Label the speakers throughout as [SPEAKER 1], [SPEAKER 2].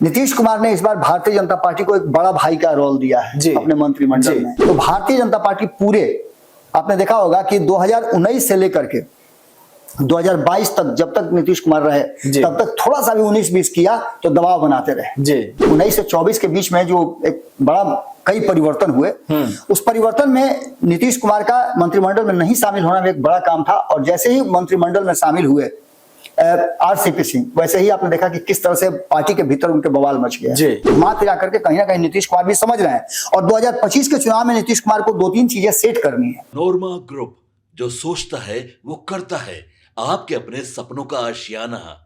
[SPEAKER 1] नीतीश कुमार ने इस बार भारतीय जनता पार्टी को एक बड़ा भाई का रोल दिया है अपने मंत्रिमंडल में। तो भारतीय जनता पार्टी पूरे, आपने देखा होगा कि 2019 से लेकर के 2022 तक, जब तक नीतीश कुमार रहे तब तक थोड़ा सा भी 19-20 किया तो दबाव बनाते रहे। 19 से 24 के बीच में जो एक बड़ा कई परिवर्तन हुए, उस परिवर्तन में नीतीश कुमार का मंत्रिमंडल में नहीं शामिल होना एक बड़ा काम था। और जैसे ही मंत्रिमंडल में शामिल हुए आरसीपी सिंह, वैसे ही आपने देखा कि किस तरह से पार्टी के भीतर उनके बवाल मच गया। मात जाकर के कहीं ना कहीं नीतीश कुमार भी समझ रहे हैं और 2025 के चुनाव में नीतीश कुमार को 2-3 चीजें सेट करनी है।
[SPEAKER 2] नोरमा ग्रुप, जो सोचता है वो करता है, आपके अपने सपनों का आशियाना।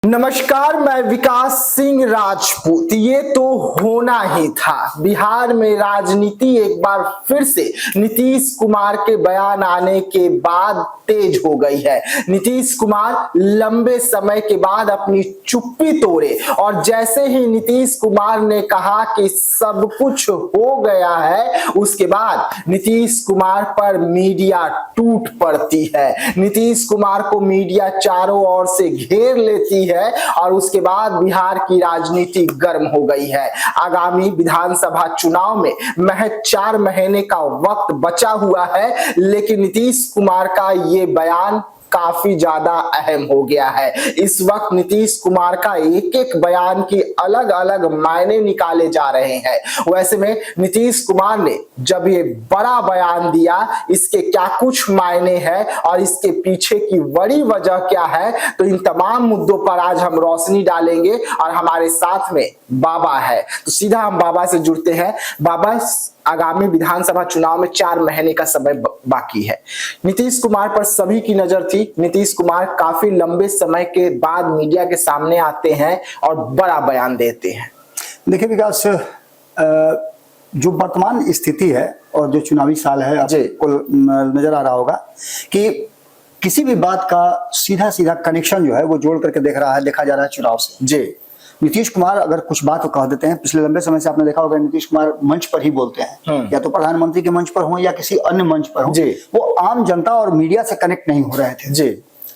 [SPEAKER 3] नमस्कार, मैं विकास सिंह राजपूत। ये तो होना ही था, बिहार में राजनीति एक बार फिर से नीतीश कुमार के बयान आने के बाद तेज हो गई है। नीतीश कुमार लंबे समय के बाद अपनी चुप्पी तोड़े और जैसे ही नीतीश कुमार ने कहा कि सब कुछ हो गया है, उसके बाद नीतीश कुमार पर मीडिया टूट पड़ती है। नीतीश कुमार को मीडिया चारों ओर से घेर लेती है और उसके बाद बिहार की राजनीति गर्म हो गई है। आगामी विधानसभा चुनाव में महज 4 महीने का वक्त बचा हुआ है, लेकिन नीतीश कुमार का ये बयान काफी ज्यादा अहम हो गया है। इस वक्त नीतीश कुमार का एक एक बयान की अलग अलग मायने निकाले जा रहे हैं। वैसे में नीतीश कुमार ने जब ये बड़ा बयान दिया, इसके क्या कुछ मायने हैं और इसके पीछे की बड़ी वजह क्या है, तो इन तमाम मुद्दों पर आज हम रोशनी डालेंगे और हमारे साथ में बाबा है। तो सीधा हम बाबा से जुड़ते हैं। बाबा, आगामी विधानसभा चुनाव में 4 महीने का समय बाकी है। नीतीश कुमार पर सभी की नजर थी। नीतीश कुमार काफी लंबे समय के बाद मीडिया के सामने आते हैं और बड़ा बयान देते हैं।
[SPEAKER 1] देखिए विकास, जो वर्तमान स्थिति है और जो चुनावी साल है, आपको नजर आ रहा होगा कि किसी भी बात का सीधा सीधा कनेक्शन जो है वो जोड़ करके देखा जा रहा है चुनाव से। नीतीश कुमार अगर कुछ बात कह देते हैं, पिछले लंबे समय से आपने देखा होगा नीतीश कुमार मंच पर ही बोलते हैं, या तो प्रधानमंत्री के मंच पर हो या किसी अन्य मंच पर हो, वो आम जनता और मीडिया से कनेक्ट नहीं हो रहे थे।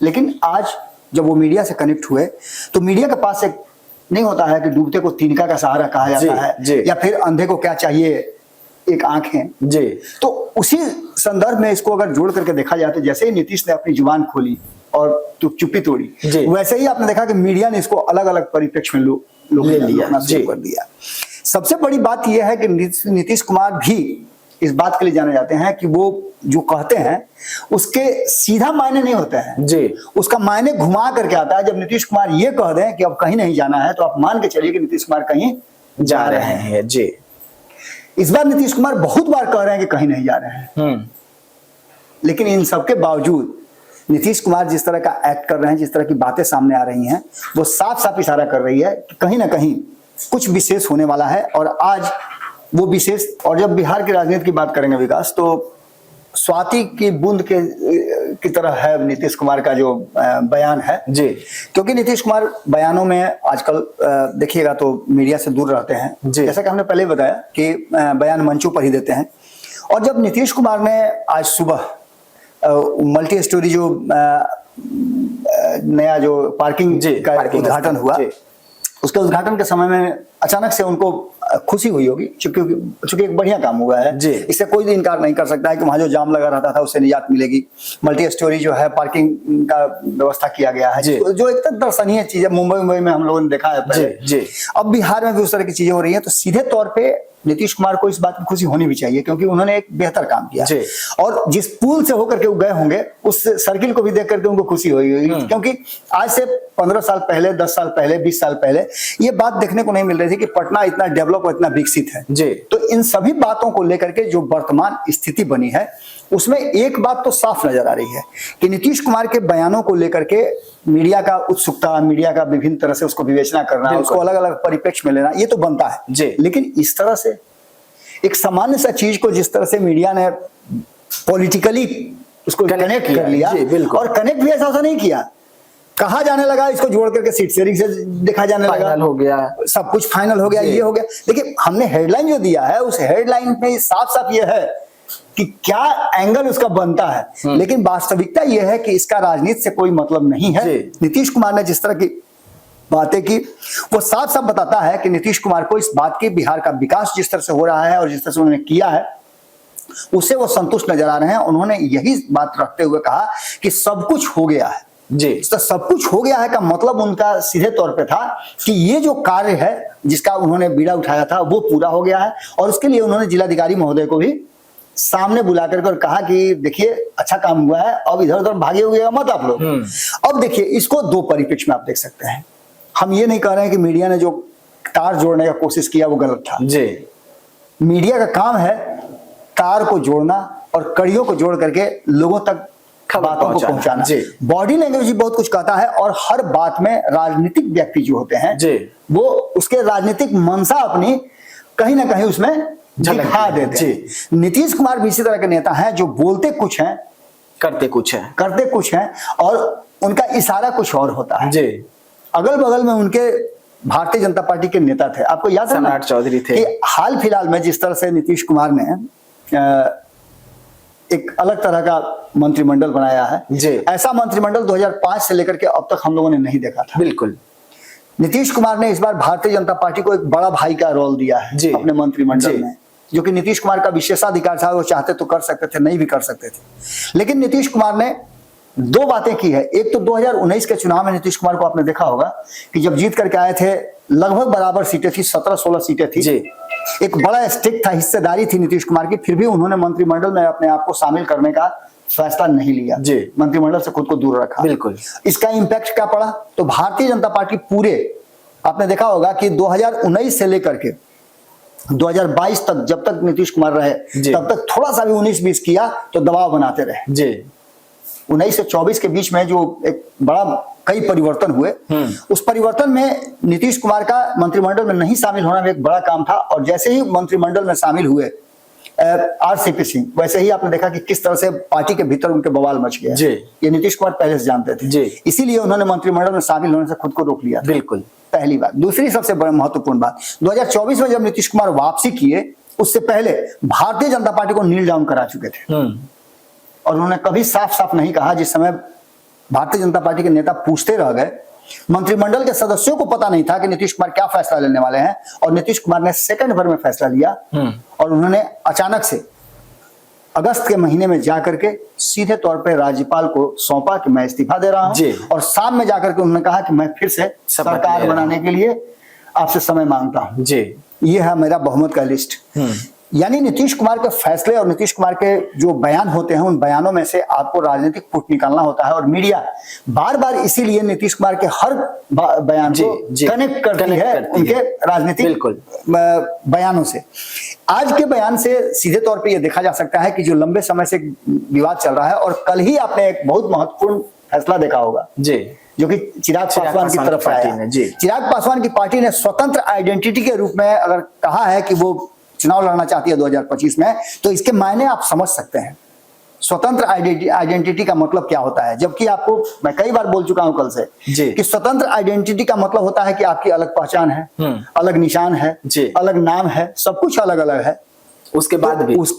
[SPEAKER 1] लेकिन आज जब वो मीडिया से कनेक्ट हुए तो मीडिया के पास एक नहीं होता है कि डूबते को तिनका का सहारा कहा जाता है, या फिर अंधे को क्या चाहिए, एक आंखें। तो उसी संदर्भ में इसको अगर जोड़ करके देखा जाए तो जैसे ही नीतीश ने अपनी जुबान खोली और तो चुप्पी तोड़ी, वैसे ही आपने देखा कि मीडिया ने इसको अलग अलग परिप्रेक्ष्य में ले लिया, कर दिया। सबसे बड़ी बात यह है कि नीतीश कुमार भी इस बात के लिए जाने जाते हैं कि वो जो कहते हैं उसके सीधा मायने नहीं होते हैं, उसका मायने घुमा करके आता है। जब नीतीश कुमार ये कह दें कि अब कहीं नहीं जाना है, तो आप मान के चलिए कि नीतीश कुमार कहीं जा रहे हैं। इस बार नीतीश कुमार बहुत बार कह रहे हैं कि कहीं नहीं जा रहे हैं, लेकिन इन सबके बावजूद नीतीश कुमार जिस तरह का एक्ट कर रहे हैं, जिस तरह की बातें सामने आ रही हैं, वो साफ साफ इशारा कर रही है कि कहीं ना कहीं कुछ विशेष होने वाला है। और आज वो विशेष, और जब बिहार की राजनीति की बात करेंगे विकास, तो स्वाति की बूंद की तरह है नीतीश कुमार का जो बयान है। क्योंकि नीतीश कुमार बयानों में आजकल देखिएगा तो मीडिया से दूर रहते हैं, जैसा कि हमने पहले बताया कि बयान मंचों पर ही देते हैं। और जब नीतीश कुमार ने आज सुबह मल्टी स्टोरी जो नया जो पार्किंग का उद्घाटन हुआ, उसके उद्घाटन के समय में अचानक से उनको खुशी हुई होगी, चूंकि एक बढ़िया काम हुआ है। इससे कोई भी इनकार नहीं कर सकता है कि वहां जो जाम लगा रहता था उससे निजात मिलेगी। मल्टी स्टोरी जो है पार्किंग का व्यवस्था किया गया है, जो एक दर्शनीय चीज है। मुंबई में हम लोगों ने देखा है पहले, अब बिहार में भी उस तरह की चीजें हो रही है। तो सीधे तौर पे नीतीश कुमार को इस बात की खुशी होनी भी चाहिए, क्योंकि उन्होंने एक बेहतर काम किया। और जिस पुल से होकर के वो गए होंगे, उस सर्किल को भी देख करके उनको खुशी हुई, क्योंकि आज से 15 साल पहले, 10 साल पहले, 20 साल पहले ये बात देखने को नहीं मिल रही थी कि पटना इतना डेवलप और इतना विकसित है। तो इन सभी बातों को लेकर के जो वर्तमान स्थिति बनी है, उसमें एक बात तो साफ नजर आ रही है कि नीतीश कुमार के बयानों को लेकर के मीडिया का उत्सुकता, मीडिया का विभिन्न तरह से उसको विवेचना करना, उसको अलग अलग परिप्रेक्ष्य में लेना, ये तो बनता है। लेकिन इस तरह से एक सामान्य सा चीज को जिस तरह से मीडिया ने पॉलिटिकली उसको कनेक्ट कर लिया, और कनेक्ट भी ऐसा नहीं किया, कहा जाने लगा इसको जोड़ करके सीट शेयरिंग से देखा जाने लगा,
[SPEAKER 3] हो गया
[SPEAKER 1] सब कुछ फाइनल हो गया, ये हो गया। देखिए हमने हेडलाइन जो दिया है, उस हेडलाइन में साफ साफ ये है कि क्या एंगल उसका बनता है, लेकिन वास्तविकता यह है कि इसका राजनीति से कोई मतलब नहीं है। नीतीश कुमार ने जिस तरह की बातें की, वो साफ साफ बताता है कि नीतीश कुमार को इस बात की बिहार का विकास जिस तरह से हो रहा है और जिस तरह से उन्होंने किया है उससे वो संतुष्ट नजर आ रहे हैं। उन्होंने यही बात रखते हुए कहा कि सब कुछ हो गया है
[SPEAKER 3] जी।
[SPEAKER 1] तो सब कुछ हो गया है का मतलब उनका सीधे तौर पे था कि ये जो कार्य है जिसका उन्होंने बीड़ा उठाया था वो पूरा हो गया है। और उसके लिए उन्होंने जिलाधिकारी महोदय को भी सामने बुला करके और कहा कि देखिए अच्छा काम हुआ है, अब इधर उधर भागे हुए मत आप लोग। अब देखिए इसको दो परिप्रेक्ष्य में आप देख सकते हैं। हम ये नहीं कह रहे हैं कि मीडिया ने जो तार जोड़ने का कोशिश किया वो गलत था
[SPEAKER 3] जी।
[SPEAKER 1] मीडिया का काम है तार को जोड़ना और कड़ियों को जोड़ करके लोगों तक बातों को पहुंचाना। बॉडी लैंग्वेज भी बहुत कुछ कहता है और हर बात में राजनीतिक व्यक्ति जो होते हैं जी। वो उसके राजनीतिक मंशा अपनी कहीं ना कहीं उसमें दिखा देते हैं। नीतीश कुमार भी इसी तरह के नेता हैं जो बोलते कुछ हैं
[SPEAKER 3] करते कुछ हैं और उनका इशारा कुछ और होता है जी। अगल बगल में उनके भारतीय जनता पार्टी के नेता थे, आपको याद है सम्राट चौधरी थे कि हाल फिलहाल में जिस तरह से नीतीश कुमार ने एक अलग तरह का मंत्रिमंडल बनाया है जी। ऐसा मंत्रिमंडल 2005 से लेकर के अब तक हम लोगों ने नहीं देखा था। बिल्कुल नीतीश कुमार ने इस बार भारतीय जनता पार्टी को एक बड़ा भाई का रोल दिया है अपने मंत्रिमंडल में, जो कि नीतीश कुमार का विशेषाधिकार था। वो चाहते तो कर सकते थे, नहीं भी कर सकते थे। लेकिन नीतीश कुमार ने दो बातें की है। एक तो 2019 के चुनाव में नीतीश कुमार को आपने देखा होगा कि जब जीत करके आए थे लगभग बराबर सीटें थी, 17-16 सीटें थी जी। एक बड़ा स्टेक था, हिस्सेदारी थी नीतीश कुमार की, फिर भी उन्होंने मंत्रिमंडल में अपने आप को शामिल करने का फैसला नहीं लिया जी। मंत्रिमंडल से खुद को दूर रखा। बिल्कुल इसका इंपैक्ट क्या पड़ा? तो भारतीय जनता पार्टी पूरे आपने देखा होगा कि 2019 से लेकर के 2022 तक जब तक नीतीश कुमार रहे तब तक थोड़ा सा भी 19-20 किया तो दबाव बनाते रहे जी। 19 से 24 के बीच में जो एक बड़ा कई परिवर्तन हुए, उस परिवर्तन में नीतीश कुमार का मंत्रिमंडल में नहीं शामिल होना भी एक बड़ा काम था। और जैसे ही मंत्रिमंडल में शामिल हुए आरसीपी सिंह, वैसे ही आपने देखा कि किस तरह से पार्टी के भीतर उनके बवाल मच गया जी। ये नीतीश कुमार पहले से जानते थे जी। इसीलिए उन्होंने मंत्रिमंडल में शामिल होने से खुद को रोक लिया। बिल्कुल पहली बात। दूसरी सबसे बड़ी महत्वपूर्ण बात, 2024 में जब नीतीश कुमार वापसी किए उससे पहले भारतीय जनता पार्टी को नील डाउन करा चुके थे और उन्होंने कभी साफ साफ नहीं कहा। जिस समय भारतीय जनता पार्टी के नेता पूछते रह गए, मंत्रिमंडल के सदस्यों को पता नहीं था कि नीतीश कुमार क्या फैसला लेने वाले हैं और नीतीश कुमार ने सेकंड भर में फैसला लिया और उन्होंने अचानक से अगस्त के महीने में जाकर के सीधे तौर पे राज्यपाल को सौंपा कि मैं इस्तीफा दे रहा हूं और शाम में जाकर के उन्होंने कहा कि मैं फिर से सरकार बनाने के लिए आपसे समय मांगता हूं जी। ये है मेरा बहुमत का लिस्ट। यानी नीतीश कुमार के फैसले और नीतीश कुमार के जो बयान होते हैं उन बयानों में से आपको राजनीतिक पुट निकालना होता है और मीडिया बार बार इसीलिए नीतीश कुमार के हर बयान को कनेक्ट करती है उनके राजनीतिक बयानों से। आज के बयान से सीधे तौर पे ये देखा जा सकता है कि जो लंबे समय से विवाद चल रहा है और कल ही आपने एक बहुत महत्वपूर्ण फैसला देखा होगा जी, जो कि चिराग पासवान की तरफ आया। चिराग पासवान की पार्टी ने स्वतंत्र आइडेंटिटी के रूप में अगर कहा है कि वो चुनाव लड़ना चाहती है 2025 में, तो इसके मायने आप समझ सकते हैं। स्वतंत्र आइडेंटिटी का मतलब क्या होता है, जबकि आपको मैं कई बार बोल चुका हूं कल से कि स्वतंत्र आइडेंटिटी का मतलब होता है कि आपकी अलग पहचान है, अलग निशान है, अलग नाम है, सब कुछ अलग अलग है। उसके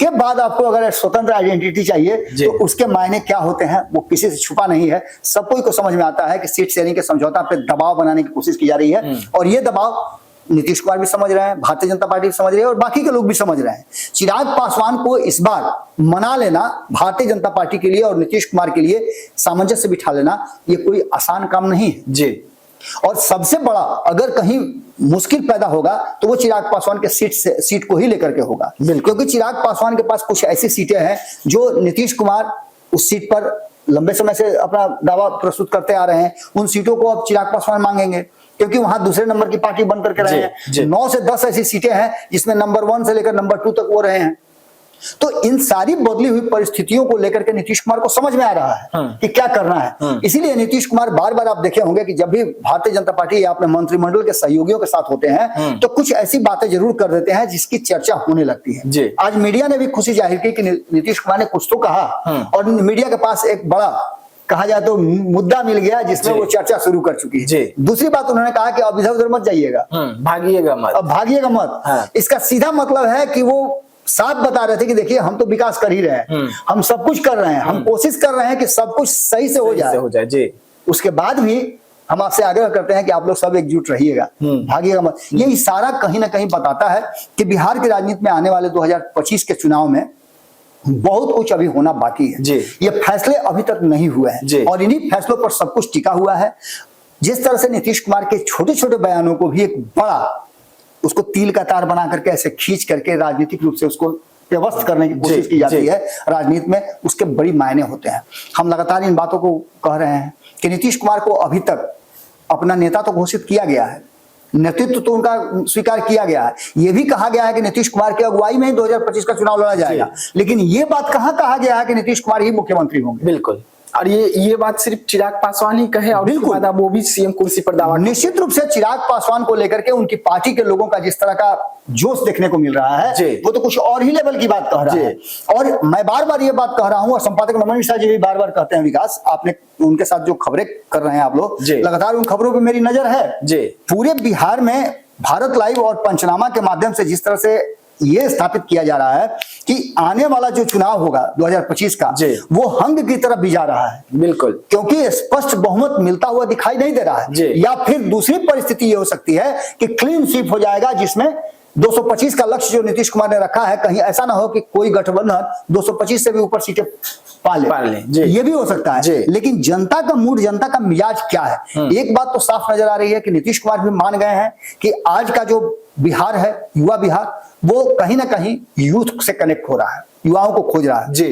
[SPEAKER 3] बाद आपको अगर स्वतंत्र आइडेंटिटी चाहिए तो उसके मायने क्या होते हैं वो किसी से छुपा नहीं है, सब कोई को समझ में आता है कि सीट शेयरिंग के समझौता पे दबाव बनाने की कोशिश की जा रही है और ये दबाव नीतीश कुमार भी समझ रहे हैं, भारतीय जनता पार्टी भी समझ रही है और बाकी के लोग भी समझ रहे हैं। चिराग पासवान को इस बार मना लेना भारतीय जनता पार्टी के लिए और नीतीश कुमार के लिए सामंजस्य बिठा लेना ये कोई आसान काम नहीं है जी। और सबसे बड़ा अगर कहीं मुश्किल पैदा होगा तो वो चिराग पासवान के सीट को ही लेकर के होगा, क्योंकि चिराग पासवान के पास कुछ ऐसी सीटें हैं जो नीतीश कुमार उस सीट पर लंबे समय से अपना दावा प्रस्तुत करते आ रहे हैं। उन सीटों को अब चिराग पासवान मांगेंगे क्योंकि वहां दूसरे नंबर की पार्टी बन करके रहे हैं। 9 से 10 ऐसी सीटें हैं जिसमें नंबर 1 से लेकर नंबर 2 तक वो रहे हैं। तो इन सारी बदली हुई परिस्थितियों को लेकर के नीतीश कुमार को समझ में आ रहा है कि क्या करना है। इसीलिए नीतीश कुमार बार बार आप देखे होंगे कि जब भी भारतीय जनता पार्टी या अपने मंत्रिमंडल के सहयोगियों के साथ होते हैं तो कुछ ऐसी बातें जरूर कर देते हैं जिसकी चर्चा होने लगती है। आज मीडिया ने भी खुशी जाहिर की कि नीतीश कुमार ने कुछ तो कहा और मीडिया के पास एक बड़ा कहा जाए तो मुद्दा मिल गया जिसमें वो चर्चा शुरू कर चुकी है। दूसरी बात उन्होंने कहा कि अब इधर उधर मत जाइएगा, भागिएगा मत, अब भागिएगा मत। इसका सीधा मतलब है कि वो साफ बता रहे थे कि देखिए हम तो विकास कर ही रहे हैं, हम सब कुछ कर रहे हैं, हम कोशिश कर रहे हैं कि सब कुछ सही से हो जाए जी। उसके बाद भी
[SPEAKER 1] हम आपसे आग्रह करते हैं कि आप लोग सब एकजुट रहिएगा, भागिएगा मत। ये इशारा कहीं ना कहीं बताता है कि बिहार की राजनीति में आने वाले 2025 के चुनाव में बहुत कुछ अभी होना बाकी है। ये फैसले अभी तक नहीं हुए हैं और इन्हीं फैसलों पर सब कुछ टिका हुआ है। जिस तरह से नीतीश कुमार के छोटे छोटे बयानों को भी एक बड़ा, उसको तिल का तार बना करके ऐसे खींच करके राजनीतिक रूप से उसको व्यवस्थित करने की कोशिश की जाती है राजनीति में, उसके बड़ी मायने होते हैं। हम लगातार इन बातों को कह रहे हैं कि नीतीश कुमार को अभी तक अपना नेता तो घोषित किया गया है, नेतृत्व तो उनका स्वीकार किया गया है, ये भी कहा गया है कि नीतीश कुमार की अगुवाई में ही 2025 का चुनाव लड़ा जाएगा, लेकिन ये बात कहाँ कहा गया है कि नीतीश कुमार ही मुख्यमंत्री होंगे?
[SPEAKER 3] बिल्कुल। और ये बात सिर्फ चिराग पासवान ही कहे और उसके बाद अब वो भी सीएम कुर्सी पर दावा।
[SPEAKER 1] निश्चित रूप से चिराग पासवान को लेकर के उनकी पार्टी के लोगों का जिस तरह का जोश देखने को मिल रहा है वो तो कुछ और ही लेवल की बात कह रहा है। और मैं बार बार ये बात कह रहा हूं और संपादक नमन मिश्रा जी भी बार बार कहते हैं, विकास आपने उनके साथ जो खबरें कर रहे हैं आप लोग लगातार, उन खबरों पर मेरी नजर है। पूरे बिहार में भारत लाइव और पंचनामा के माध्यम से जिस तरह से ये स्थापित किया जा रहा है कि आने वाला जो चुनाव होगा 2025 का वो हंग की तरफ भी जा रहा है।
[SPEAKER 3] बिल्कुल,
[SPEAKER 1] क्योंकि स्पष्ट बहुमत मिलता हुआ दिखाई नहीं दे रहा है। या फिर दूसरी परिस्थिति ये हो सकती है कि क्लीन स्वीप हो जाएगा, जिसमें 225 का लक्ष्य जो नीतीश कुमार ने रखा है, कहीं ऐसा ना हो कि कोई गठबंधन 225 से भी ऊपर सीटें पा ले। ये भी हो सकता है। लेकिन जनता का मूड, जनता का मिजाज क्या है, एक बात तो साफ नजर आ रही है कि नीतीश कुमार भी मान गए हैं कि आज का जो बिहार है, युवा बिहार, वो कहीं ना कहीं यूथ से कनेक्ट हो रहा है, युवाओं को खोज रहा है।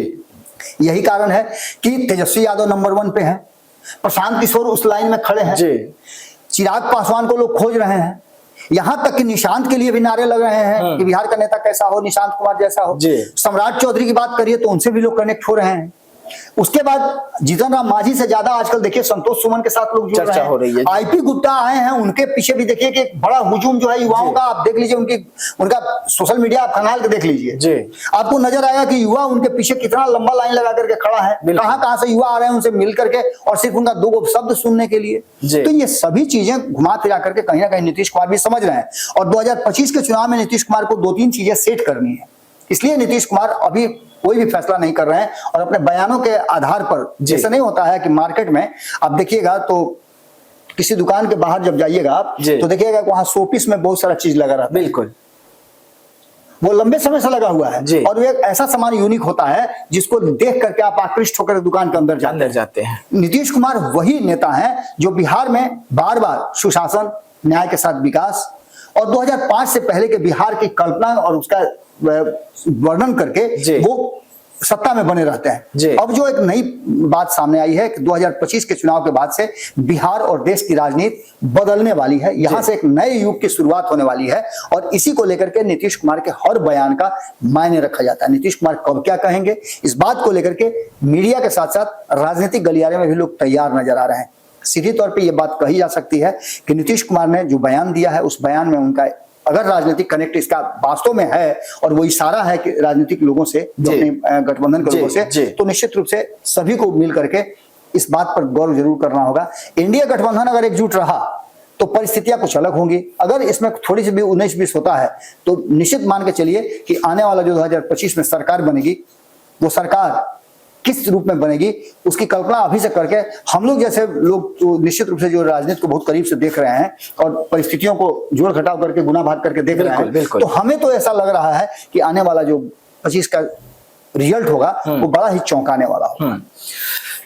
[SPEAKER 1] यही कारण है कि तेजस्वी यादव नंबर 1 पे है, प्रशांत किशोर उस लाइन में खड़े हैं, चिराग पासवान को लोग खोज रहे हैं, यहां तक कि निशांत के लिए भी नारे लग रहे हैं कि बिहार का नेता कैसा हो, निशांत कुमार जैसा हो। सम्राट चौधरी की बात करिए तो उनसे भी लोग कनेक्ट हो रहे हैं। उसके बाद जीतन राम मांझी से ज्यादा आजकल देखिए संतोष सुमन के साथ लोग जुड़ रहे हैं। आईपी गुप्ता आए हैं, उनके पीछे भी देखिए कि बड़ा हुजूम जो है युवाओं का, आप देख लीजिए उनका सोशल मीडिया आप खंगाल के देख लीजिए, आपको नजर आएगा कि युवा उनके पीछे कितना लंबा लाइन लगा करके खड़ा है, कहां से युवा आ रहे हैं उनसे मिल करके और सिर्फ उनका 2 शब्द सुनने के लिए। तो ये सभी चीजें घुमा फिरा करके कहीं ना कहीं नीतीश कुमार भी समझ रहे हैं और 2025 के चुनाव में नीतीश कुमार को 2-3 चीजें सेट करनी है। इसलिए नीतीश कुमार अभी कोई भी फैसला नहीं कर रहे हैं और अपने बयानों के आधार पर, जैसा नहीं होता है कि मार्केट में आप देखिएगा तो किसी दुकान के बाहर जब जाइएगा आप तो देखिएगा वहां शोपीस में बहुत सारा चीज लगा रहता है।
[SPEAKER 3] बिल्कुल,
[SPEAKER 1] वो लंबे समय से लगा हुआ है और वो एक ऐसा सामान यूनिक होता है जिसको देख करके आप आकृष्ट होकर दुकान के अंदर जाते हैं। नीतीश कुमार वही नेता हैं जो बिहार में बार बार सुशासन, न्याय के साथ विकास और 2005 से पहले के बिहार की कल्पना और उसका वर्णन करके वो सत्ता में बने रहते हैं। अब जो एक नई बात सामने आई है कि 2025 के चुनाव के बाद से बिहार और देश की राजनीति बदलने वाली है, यहां से एक नए युग की शुरुआत होने वाली है और इसी को लेकर के नीतीश कुमार के हर बयान का मायने रखा जाता है। नीतीश कुमार कब क्या कहेंगे, इस बात को लेकर के मीडिया के साथ साथ राजनीतिक गलियारे में भी लोग तैयार नजर आ रहे हैं। सीधी तौर पर यह बात कही जा सकती है कि नीतीश कुमार ने जो बयान दिया है उस बयान में उनका अगर राजनीतिक कनेक्ट इसका वास्तव में है और वो इशारा है कि राजनीतिक लोगों से, गठबंधन के लोगों से, तो निश्चित रूप से सभी को मिल करके इस बात पर गौर जरूर करना होगा। इंडिया गठबंधन अगर एकजुट रहा तो परिस्थितियां कुछ अलग होंगी। अगर इसमें थोड़ी सी भी 19-20 होता है तो निश्चित मान के चलिए कि आने वाला जो 2025 में सरकार बनेगी, वो सरकार किस रूप में बनेगी उसकी कल्पना अभी से करके हम लोग जैसे लोग तो निश्चित रूप से जो राजनीति को बहुत करीब से देख रहे हैं और परिस्थितियों को जोड़ घटाव करके गुना भाग करके देख रहे हैं, तो हमें तो ऐसा लग रहा है कि आने वाला जो 25 का रिजल्ट होगा वो बड़ा ही चौंकाने वाला होगा।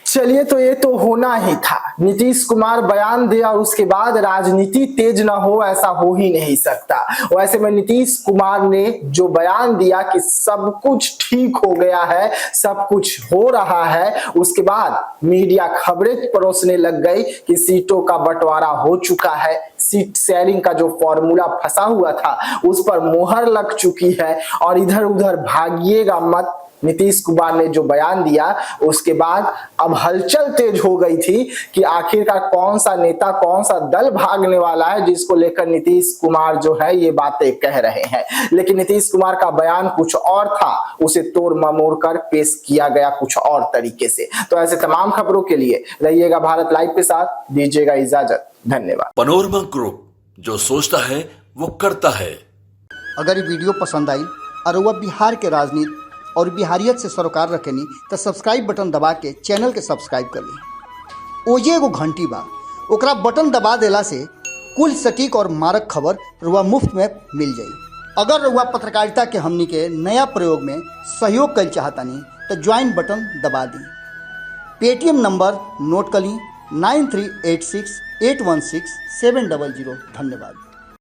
[SPEAKER 3] चलिए, तो ये तो होना ही था। नीतीश कुमार बयान दिया और उसके बाद राजनीति तेज ना हो, ऐसा हो ही नहीं सकता। वैसे में नीतीश कुमार ने जो बयान दिया कि सब कुछ ठीक हो गया है, सब कुछ हो रहा है, उसके बाद मीडिया खबरें परोसने लग गई कि सीटों का बंटवारा हो चुका है, सीट शेयरिंग का जो फॉर्मूला फंसा हुआ था उस पर मोहर लग चुकी है और इधर उधर भागिएगा मत। नीतीश कुमार ने जो बयान दिया उसके बाद अब हलचल तेज हो गई थी कि आखिरकार कौन सा नेता, कौन सा दल भागने वाला है जिसको लेकर नीतीश कुमार जो है ये बातें कह रहे हैं। लेकिन नीतीश कुमार का बयान कुछ और था, उसे तोड़ ममोड़ कर पेश किया गया कुछ और तरीके से। तो ऐसे तमाम खबरों के लिए रहिएगा भारत लाइव के साथ, दीजिएगा इजाजत, धन्यवाद।
[SPEAKER 2] पनोरमा ग्रुप, जो सोचता है वो करता है।
[SPEAKER 1] अगर ये वीडियो पसंद आई और वह बिहार के राजनीति और बिहारियत से सरोकार रखेनी तो सब्सक्राइब बटन दबा के चैनल के सब्सक्राइब कर ली। ओजे एगो घंटी बा, ओकरा बटन दबा देला से कुल सटीक और मारक खबर रुआ मुफ्त में मिल जाई। अगर रुआ पत्रकारिता के हमनी के नया प्रयोग में सहयोग कर चाहतानी तो ज्वाइन बटन दबा दी। पेटीएम नंबर नोट कर ली 9386816700। धन्यवाद।